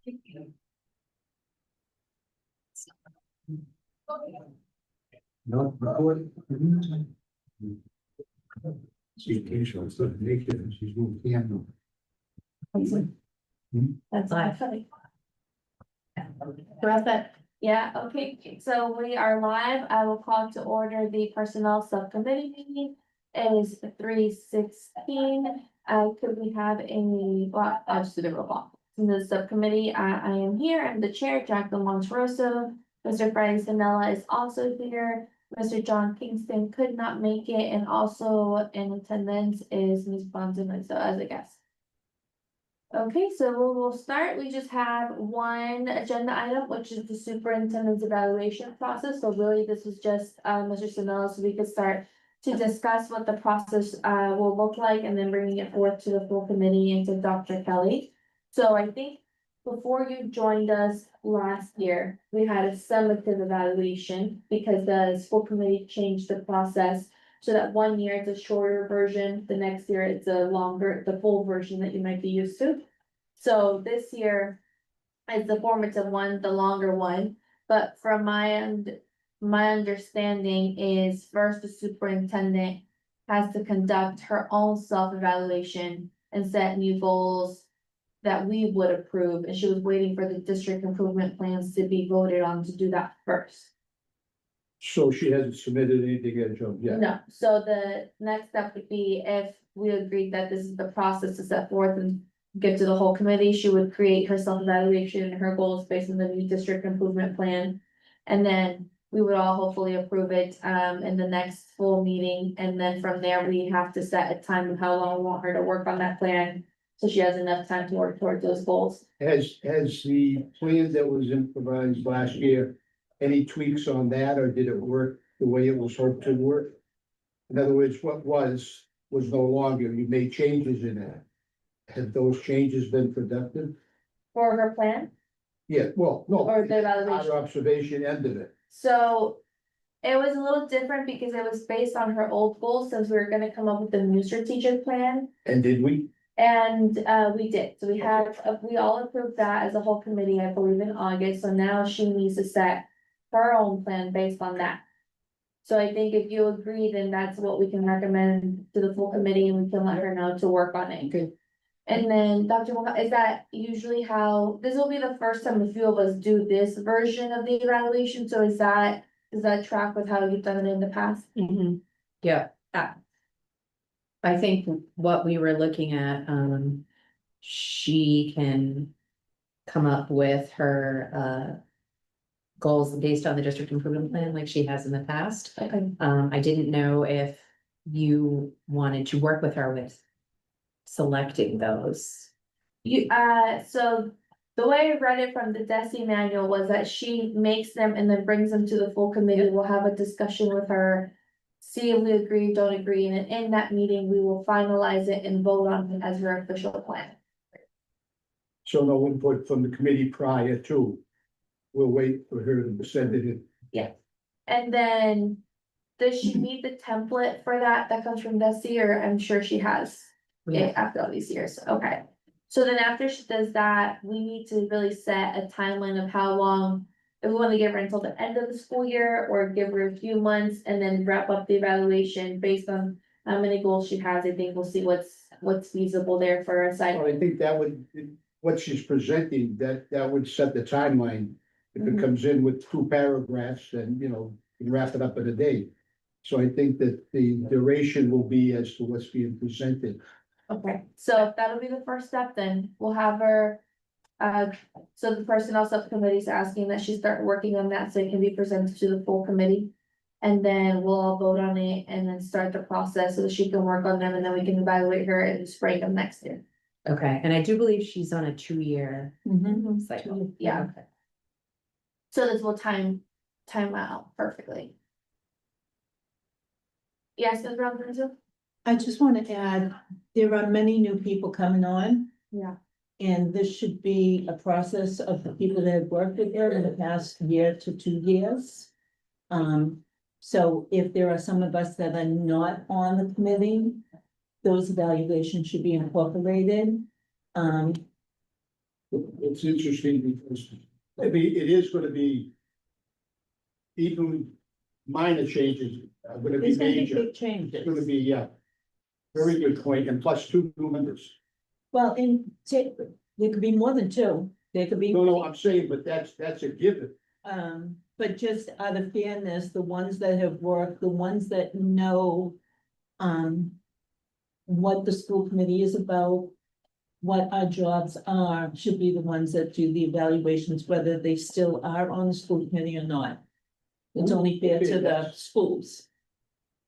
No, she's naked and she's moved piano. That's live. Perfect. Yeah, okay, so we are live. I will call to order the personnel subcommittee meeting. It is 3:16. Could we have well, I'll just do the roll call. In the subcommittee, I am here. I'm the chair, Jacqueline Monterosso. Mr. Friday Sanella is also here. Mr. John Kingston could not make it, and also in attendance is Ms. Bonson, so as a guest. Okay, so we'll start. We just have one agenda item, which is the superintendent's evaluation process. So really, this is just Mr. Sanella, so we could start to discuss what the process will look like, and then bringing it forth to the full committee and to Dr. Kelly. So I think before you joined us last year, we had a summative evaluation because the school committee changed the process. So that 1 year it's a shorter version, the next year it's a longer, the full version that you might be used to. So this year is the formative one, the longer one, but from my understanding is first the superintendent has to conduct her own self-evaluation and set new goals that we would approve, and she was waiting for the district improvement plans to be voted on to do that first. So she hasn't submitted anything as of yet. No, so the next step would be if we agreed that this is the process to set forth and get to the whole committee, she would create her self-evaluation and her goals based on the new district improvement plan. And then we would all hopefully approve it in the next full meeting, and then from there, we have to set a time of how long we want her to work on that plan. So she has enough time to work towards those goals. Has the plan that was improvised last year, any tweaks on that, or did it work the way it was hoped to work? In other words, what was no longer, you made changes in that. Have those changes been productive? For her plan Yeah, well, no. or the evaluation? Our observation end of it. So it was a little different because it was based on her old goals, since we were gonna come up with a new strategic plan. And did we? And we did, so we all approved that as a whole committee, I believe in August, so now she needs to set her own plan based on that. So I think if you agree, then that's what we can recommend to the full committee, and we can let her know to work on it. Okay. And then Dr. Moha, is that usually how, this will be the first time a few of us do this version of the evaluation, so does that track with how you've done it in the past? Yeah. I think what we were looking at, she can come up with her goals based on the district improvement plan like she has in the past. Okay. I didn't know if you wanted to work with her with selecting those. So the way I read it from the DESI manual was that she makes them and then brings them to the full committee. We'll have a discussion with her, see if we agree, don't agree, and in that meeting, we will finalize it and vote on it as her official plan. So no input from the committee prior to, we'll wait for her to send it in. And then, does she need the template for that comes from DESI, or I'm sure she has it after all these years, okay. So then after she does that, we need to really set a timeline of how long, if we wanna give her until the end of the school year, or give her a few months and then wrap up the evaluation based on how many goals she has. I think we'll see what's feasible there for a site. Well, I think that would, what she's presenting, that would set the timeline. If it Mhm. comes in with 2 paragraphs, then, you know, you can wrap it up in a day. So I think that the duration will be as to what's being presented. Okay, so if that'll be the first step, then we'll have her. So the personnel subcommittee is asking that she start working on that so it can be presented to the full committee. And then we'll all vote on it and then start the process so that she can work on them, and then we can evaluate her in the spring of next year. Okay, and I do believe she's on a 2-year cycle. Yeah. Okay. So this will time out perfectly. Yes, Ms. Robinson? I just want to add, there are many new people coming on. Yeah. And this should be a process of the people that have worked with her in the past year to 2 years. So if there are some of us that are not on the committee, those evaluations should be incorporated. It's interesting because maybe it is gonna be even minor changes are gonna be There's gonna be major. big It's gonna changes. be, yeah. Very good point, and plus two new members. Well, there could be more than two, there could be. No, I'm saying, but that's a given. But just out of fairness, the ones that have worked, the ones that know. What the school committee is about. What our jobs are, should be the ones that do the evaluations, whether they still are on the school committee or not. It's only fair to the schools.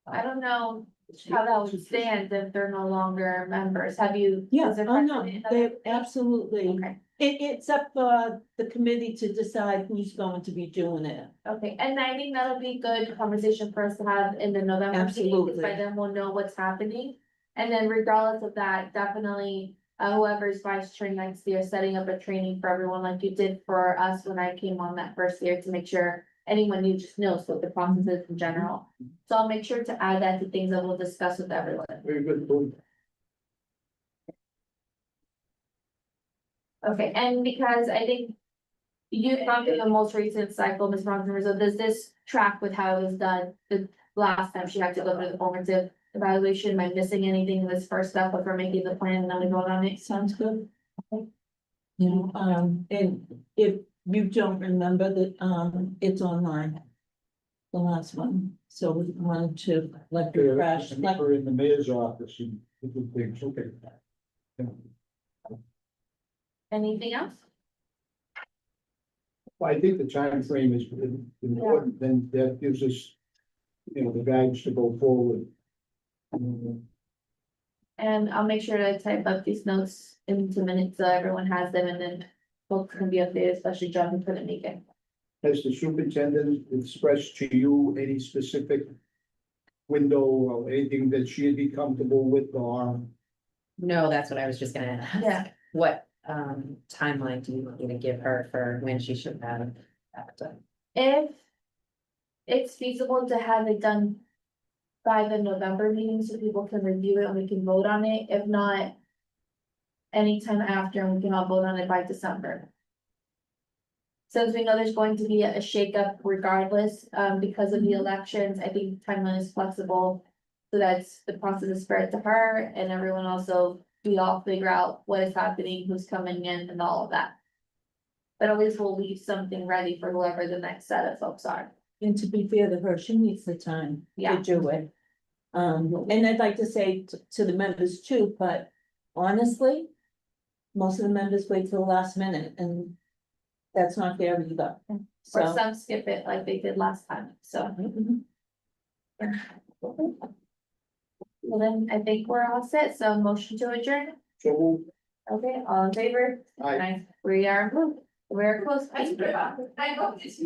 I don't know how that would stand if they're no longer members. Have you? Yeah, is there oh no, precedent in they other- absolutely, Okay, it's up for the committee to decide who's going to be doing it. okay, and I think that'll be good conversation for us to have in the November meeting, because Absolutely. by then we'll know what's happening. And then regardless of that, definitely, whoever's vice chair next year, setting up a training for everyone like you did for us when I came on that first year to make sure anyone new just knows what the process is in general. So I'll make sure to add that to things that we'll discuss with everyone. Very good point. Okay, and because I think you've gone through the most recent cycle, Ms. Bronson, so does this track with how it was done the last time she had to go through the formative evaluation? Am I missing anything in this first step before making the plan and then we vote on it? Sounds good. Okay. Yeah, and if you don't remember that, it's online. The last one, so we wanted to like refresh, like, We're in the mayor's office and different things, okay. Yeah. Anything else? Well, I think the time frame is important, then that gives us, the guidance to go forward. And I'll make sure to type up these notes into minutes so everyone has them and then folks can be updated, especially John who couldn't make it. Has the superintendent expressed to you any specific window or anything that she'd be comfortable with, or? No, that's what I was just gonna ask. Yeah. What timeline do you want me to give her for when she should have that done? If it's feasible to have it done by the November meeting so people can review it and we can vote on it, if not anytime after, and we can all vote on it by December. Since we know there's going to be a shakeup regardless, because of the elections, I think timeline is flexible. So that's the process is spread to her and everyone also, we all figure out what is happening, who's coming in and all of that. But at least we'll leave something ready for whoever the next set of folks are. and to be fair to her, she needs the time Yeah. to do it. And I'd like to say to the members too, but honestly. Most of the members wait till the last minute and that's not fair either, Or so. some skip it like they did last time, so. Well, then I think we're all set, so motion to adjourn, So, okay, all in favor? Aye. Aye. We are moved, we're close. I hope this.